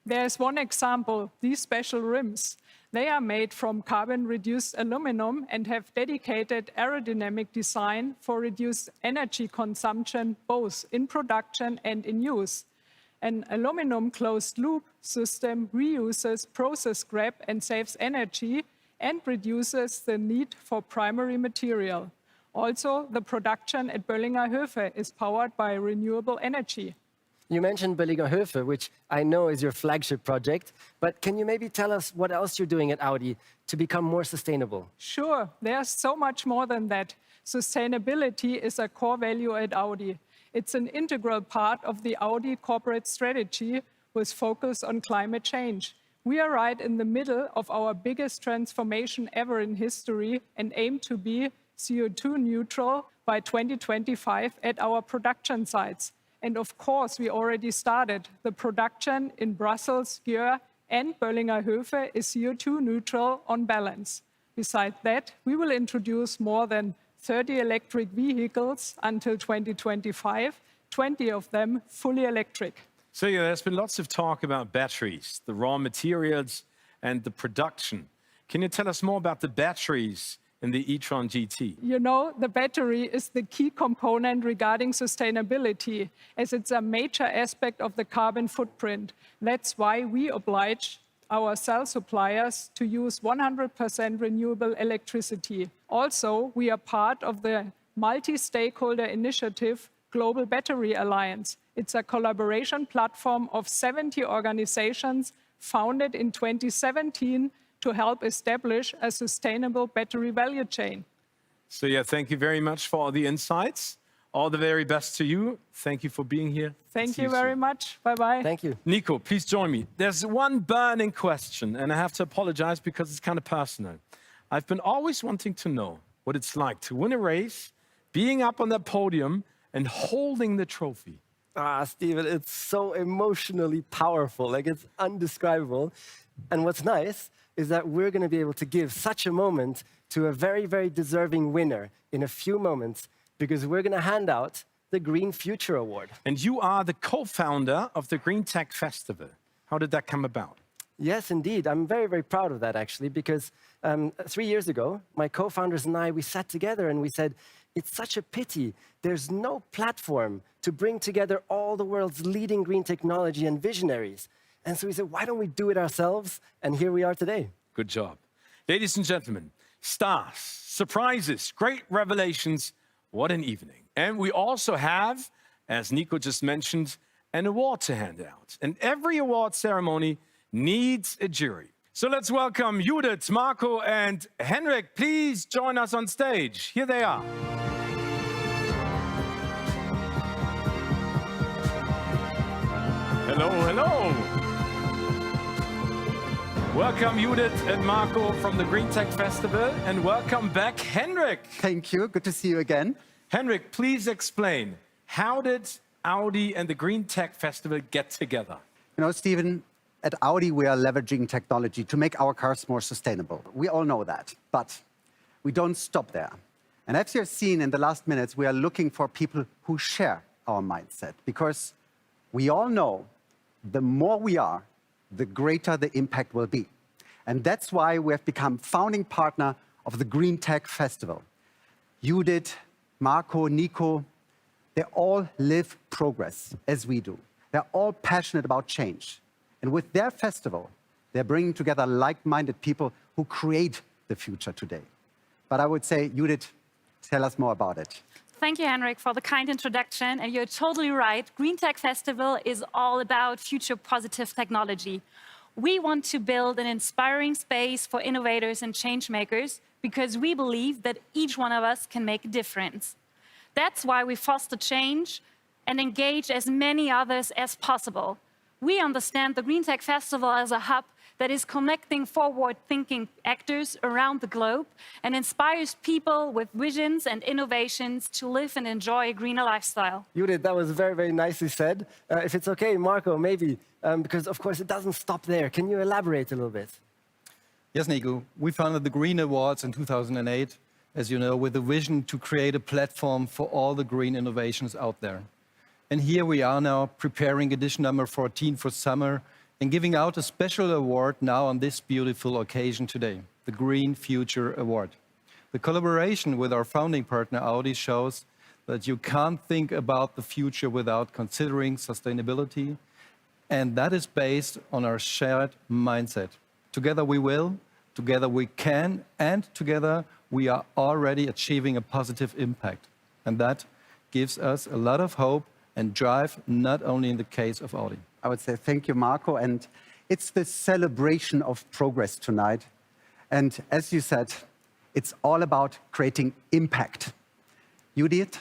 There's one example, these special rims. They are made from carbon-reduced aluminum and have dedicated aerodynamic design for reduced energy consumption, both in production and in use. An aluminum closed-loop system reuses process scrap and saves energy and reduces the need for primary material. Also, the production at Böllinger Höfe is powered by renewable energy. You mentioned Böllinger Höfe, which I know is your flagship project, but can you maybe tell us what else you're doing at Audi to become more sustainable? Sure, there's so much more than that. Sustainability is a core value at Audi. It's an integral part of the Audi corporate strategy with focus on climate change. We are right in the middle of our biggest transformation ever in history and aim to be CO2 neutral by 2025 at our production sites. And of course, we already started. The production in Brussels, Győr, and Böllingerhöfe is CO2 neutral on balance. Besides that, we will introduce more than 30 electric vehicles until 2025, 20 of them fully electric. So yeah, there's been lots of talk about batteries, the raw materials, and the production. Can you tell us more about the batteries in the e-tron GT? You know, the battery is the key component regarding sustainability, as it's a major aspect of the carbon footprint. That's why we oblige our cell suppliers to use 100% renewable electricity. Also, we are part of the multi-stakeholder initiative Global Battery Alliance. It's a collaboration platform of 70 organizations founded in 2017 to help establish a sustainable battery value chain. So yeah, thank you very much for all the insights. All the very best to you. Thank you for being here. Thank See you very much. Bye-bye. Thank you. Nico, please join me. There's one burning question, and I have to apologize because it's kind of personal. I've been always wanting to know what it's like to win a race, being up on that podium, and holding the trophy. Ah, Steven, it's so emotionally powerful. Like, it's undescribable. And what's nice is that we're going to be able to give such a moment to a very, very deserving winner in a few moments, because we're going to hand out the Green Future Award. And you are the co-founder of the Green Tech Festival. How did that come about? Yes, indeed. I'm very, very proud of that, actually, because 3 years ago, my co-founders and I, we sat together and we said, it's such a pity there's no platform to bring together all the world's leading green technology and visionaries. And so we said, why don't we do it ourselves? And here we are today. Good job. Ladies and gentlemen, stars, surprises, great revelations. What an evening. And we also have, as Nico just mentioned, an award to hand out. And every award ceremony needs a jury. So let's welcome Judith, Marco, and Henrik. Please join us on stage. Here they are. Hello, hello. Welcome, Judith and Marco from the Green Tech Festival, and welcome back, Henrik. Thank you. Good to see you again. Henrik, please explain, how did Audi and the Green Tech Festival get together? You know, Stephen, at Audi, we are leveraging technology to make our cars more sustainable. We all know that, but we don't stop there. And as you've seen in the last minutes, we are looking for people who share our mindset, because we all know the more we are, the greater the impact will be. And that's why we have become founding partner of the Green Tech Festival. Judith, Marco, Nico, they all live progress as we do. They're all passionate about change. And with their festival, they're bringing together like-minded people who create the future today. But I would say, Judith, tell us more about it. Thank you, Henrik, for the kind introduction. And you're totally right. Green Tech Festival is all about future positive technology. We want to build an inspiring space for innovators and change makers because we believe that each one of us can make a difference. That's why we foster change and engage as many others as possible. We understand the Green Tech Festival as a hub that is connecting forward-thinking actors around the globe and inspires people with visions and innovations to live and enjoy a greener lifestyle. Judith, that was very, very nicely said. If it's okay, Marco, maybe, because of course it doesn't stop there. Can you elaborate a little bit? Yes, Nico. We founded the Green Awards in 2008, as you know, with a vision to create a platform for all the green innovations out there. And here we are now preparing edition number 14 for summer and giving out a special award now on this beautiful occasion today, the Green Future Award. The collaboration with our founding partner Audi shows that you can't think about the future without considering sustainability, and that is based on our shared mindset. Together we will, together we can, and together we are already achieving a positive impact. And that gives us a lot of hope and drive, not only in the case of Audi. I would say thank you, Marco. And it's the celebration of progress tonight. And as you said, it's all about creating impact. Judith,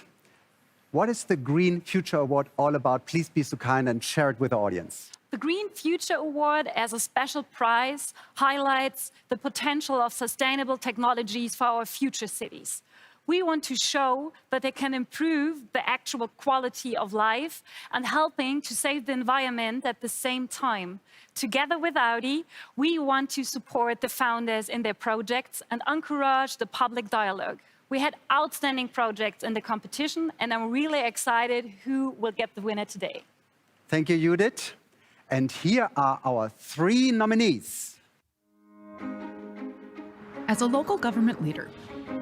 what is the Green Future Award all about? Please be so kind and share it with the audience. The Green Future Award, as a special prize, highlights the potential of sustainable technologies for our future cities. We want to show that they can improve the actual quality of life and helping to save the environment at the same time. Together with Audi, we want to support the founders in their projects and encourage the public dialogue. We had outstanding projects in the competition, and I'm really excited who will get the winner today. Thank you, Judith. And here are our 3 nominees. As a local government leader,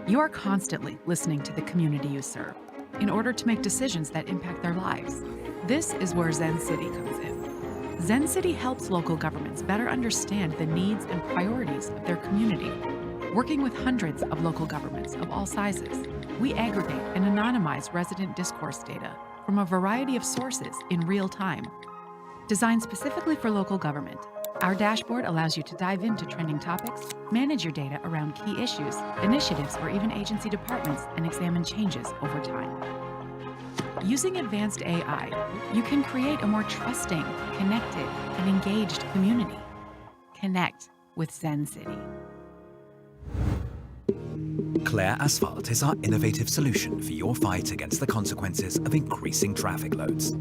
you are constantly listening to the community you serve in order to make decisions that impact their lives. This is where Zen City comes in. Zen City helps local governments better understand the needs and priorities of their community. Working with hundreds of local governments of all sizes, we aggregate and anonymize resident discourse data from a variety of sources in real time. Designed specifically for local government, our dashboard allows you to dive into trending topics, manage your data around key issues, initiatives, or even agency departments, and examine changes over time. Using advanced AI, you can create a more trusting, connected, and engaged community. Connect with Zen City. Claire Asphalt is our innovative solution for your fight against the consequences of increasing traffic loads.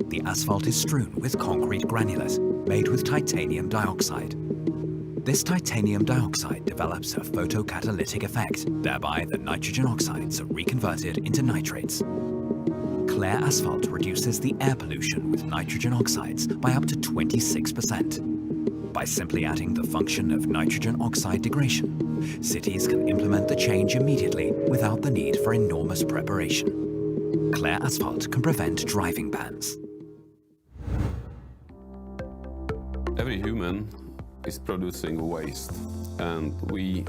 The asphalt is strewn with concrete granulate made with titanium dioxide. This titanium dioxide develops a photocatalytic effect, thereby the nitrogen oxides are reconverted into nitrates. Claire Asphalt reduces the air pollution with nitrogen oxides by up to 26%. By simply adding the function of nitrogen oxide degradation, cities can implement the change immediately without the need for enormous preparation. Claire Asphalt can prevent driving bans. Every human is producing waste, and we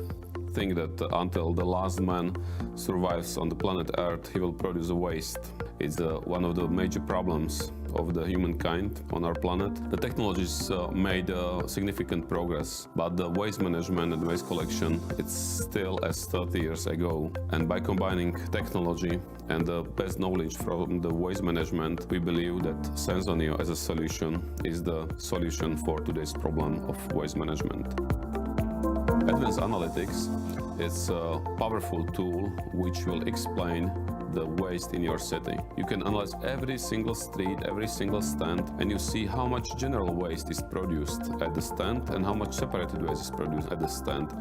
think that until the last man survives on the planet Earth, he will produce a waste. It's one of the major problems of the humankind on our planet. The technologies made significant progress, but the waste management and waste collection, it's still as 30 years ago. And by combining technology and the best knowledge from the waste management, we believe that Sensoneo as a solution is the solution for today's problem of waste management. Advanced Analytics is a powerful tool which will explain the waste in your city. You can analyze every single street, every single stand, and you see how much general waste is produced at the stand and how much separated waste is produced at the stand.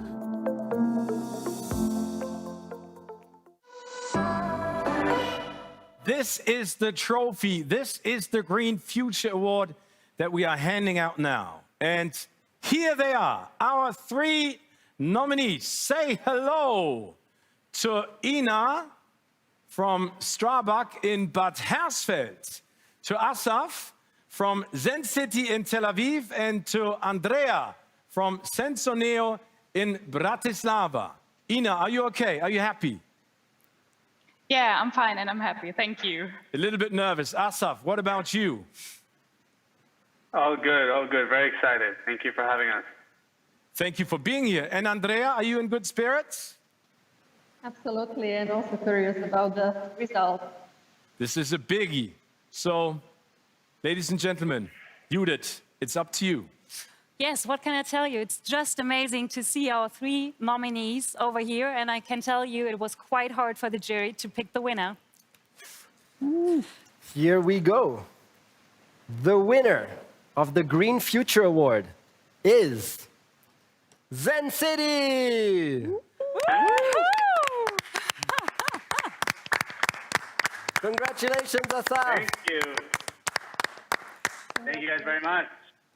This is the trophy. This is the Green Future Award that we are handing out now. And here they are, our 3 nominees. Say hello to Ina from Strabag in Bad Hersfeld, to Asaf from Zen City in Tel Aviv, and to Andrea from Sensoneo in Bratislava. Ina, are you okay? Are you happy? Yeah, I'm fine and I'm happy. Thank you. A little bit nervous. Asaf, what about you? All good, all good. Very excited. Thank you for having us. Thank you for being here. And Andrea, are you in good spirits? Absolutely, and also curious about the result. This is a biggie. So, ladies and gentlemen, Judith, it's up to you. Yes, what can I tell you? It's just amazing to see our 3 nominees over here, and I can tell you it was quite hard for the jury to pick the winner. Here we go. The winner of the Green Future Award is Zen City! Congratulations, Asaf! Thank you. Thank you guys very much.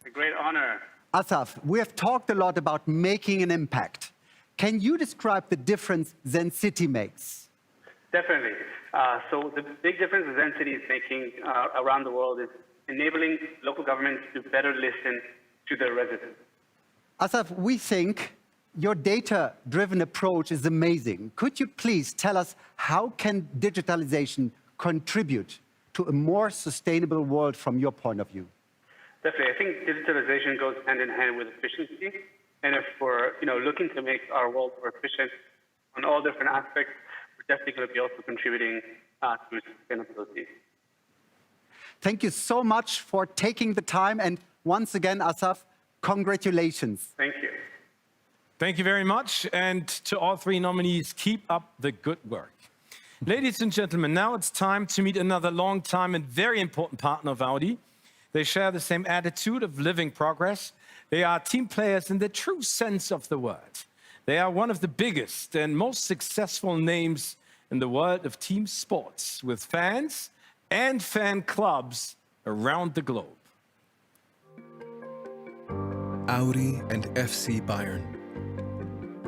A great honor. Asaf, we have talked a lot about making an impact. Can you describe the difference Zen City makes? Definitely. So the big difference that Zen City is making around the world is enabling local governments to better listen to their residents. Asaf, we think your data-driven approach is amazing. Could you please tell us how can digitalization contribute to a more sustainable world from your point of view? Definitely. I think digitalization goes hand in hand with efficiency. And if we're looking to make our world more efficient on all different aspects, we're definitely going to be also contributing to sustainability. Thank you so much for taking the time. And once again, Asaf, congratulations. Thank you. Thank you very much. And to all 3 nominees, keep up the good work. Ladies and gentlemen, now it's time to meet another long-time and very important partner of Audi. They share the same attitude of living progress. They are team players in the true sense of the word. They are one of the biggest and most successful names in the world of team sports, with fans and fan clubs around the globe. Audi and FC Bayern.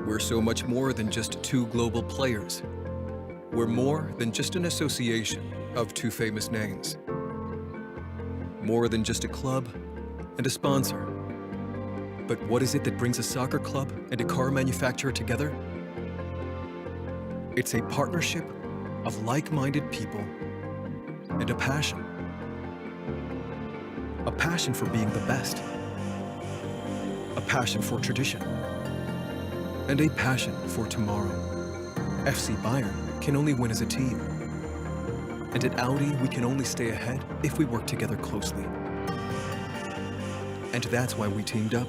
We're so much more than just two global players. We're more than just an association of two famous names. More than just a club and a sponsor. But what is it that brings a soccer club and a car manufacturer together? It's a partnership of like-minded people and a passion. A passion for being the best. A passion for tradition. And a passion for tomorrow. FC Bayern can only win as a team. And at Audi, we can only stay ahead if we work together closely. And that's why we teamed up.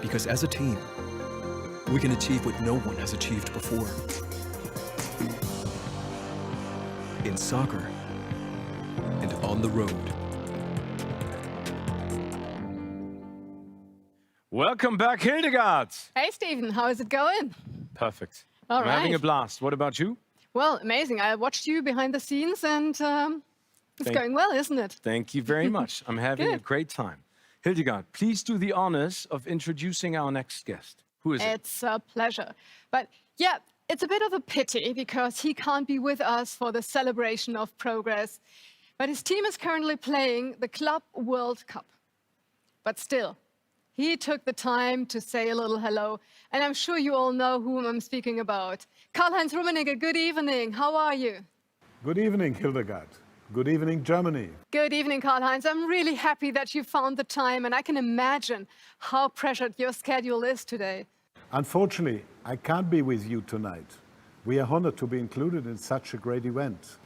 Because as a team, we can achieve what no one has achieved before. In soccer and on the road. Welcome back, Hildegard. Hey, Stephen, how is it going? Perfect. All I'm having a right. blast. What about you? Well, amazing. I watched you behind the scenes and it's Thank- going well, isn't it? Thank you very much. I'm having a Good. great time. Hildegard, please do the honors of introducing our next guest. Who is it? It's a pleasure. But yeah, it's a bit of a pity because he can't be with us for the celebration of progress. But his team is currently playing the Club World Cup. But still, he took the time to say a little hello. And I'm sure you all know whom I'm speaking about. Karl-Heinz Rummenigge, good evening. How are you? Good evening, Hildegard. Good evening, Germany. Good evening, Karl-Heinz. I'm really happy that you found the time, and I can imagine how pressured your schedule is today. Unfortunately, I can't be with you tonight. We are honored to be included in such a great event.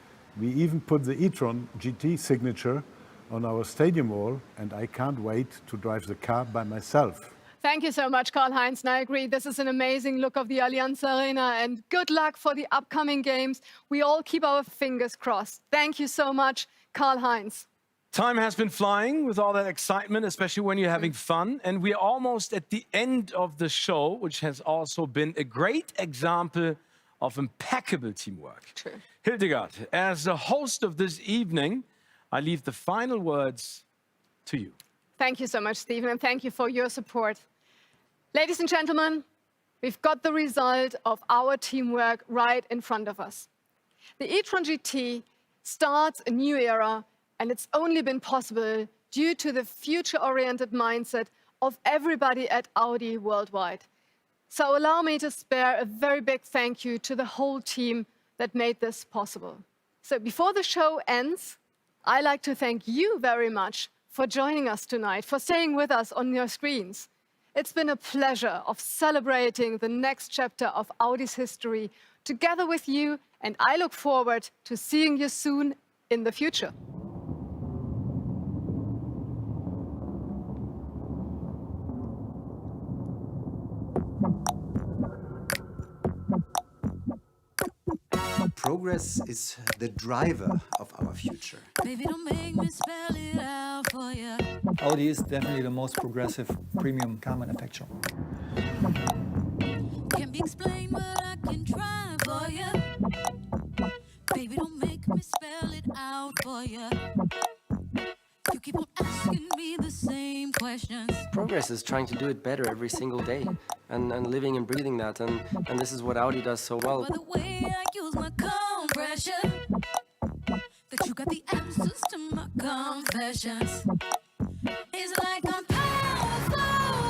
We even put the e-tron GT signature on our stadium wall, and I can't wait to drive the car by myself. Thank you so much, Karl-Heinz. And I agree, this is an amazing look of the Allianz Arena, and good luck for the upcoming games. We all keep our fingers crossed. Thank you so much, Karl-Heinz. Time has been flying with all that excitement, especially when you're having fun. And we're almost at the end of the show, which has also been a great example of impeccable teamwork. True. Hildegard, as the host of this evening, I leave the final words to you. Thank you so much, Stephen, and thank you for your support. Ladies and gentlemen, we've got the result of our teamwork right in front of us. The e-tron GT starts a new era, and it's only been possible due to the future-oriented mindset of everybody at Audi worldwide. So allow me to spare a very big thank you to the whole team that made this possible. So before the show ends, I'd like to thank you very much for joining us tonight, for staying with us on your screens. It's been a pleasure of celebrating the next chapter of Audi's history together with you, and I look forward to seeing you soon in the future. Progress is the driver of our future. Baby, don't make me spell it out for you. Audi is definitely the most progressive premium car manufacturer. Can't be explained, but I can try for you. Baby, don't make me spell it out for you. You keep on asking me the same questions. Progress is trying to do it better every single day and living and breathing that. And this is what Audi does so well. By the way I use my compression, that you got the answers to my confessions. It's like I'm powerful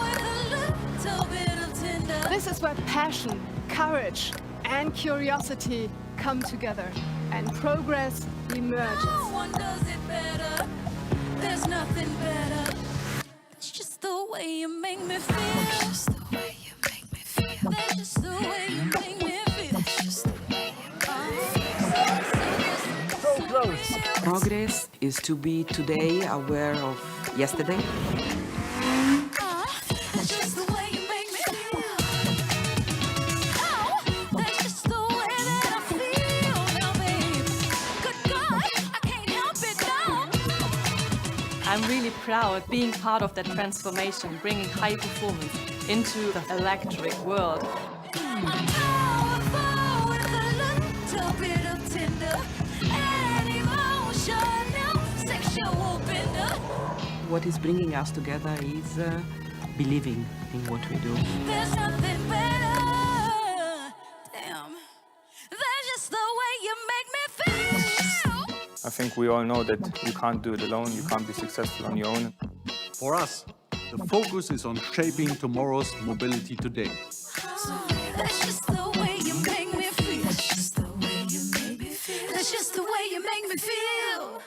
with a little bit of tender. This is where passion, courage, and curiosity come together, and progress emerges. No one does it better. There's nothing better. It's just the way you make me feel. It's just the way you make me feel. That's just the way you make me feel. That's just the way you make me feel. So close. Progress is to be today aware of yesterday. That's just the way you make me feel. Oh, that's just the way really proud being part of that transformation, bringing high performance into the electric world. What is bringing us together is believing in what we do. There's nothing better. Damn. That's just the way you make me feel. I think we all know that you can't do it alone, you can't be successful on your own. For us, the focus is on shaping tomorrow's mobility today. That's just the way you make me feel. That's just the way you make me feel. That's just the way you make me feel.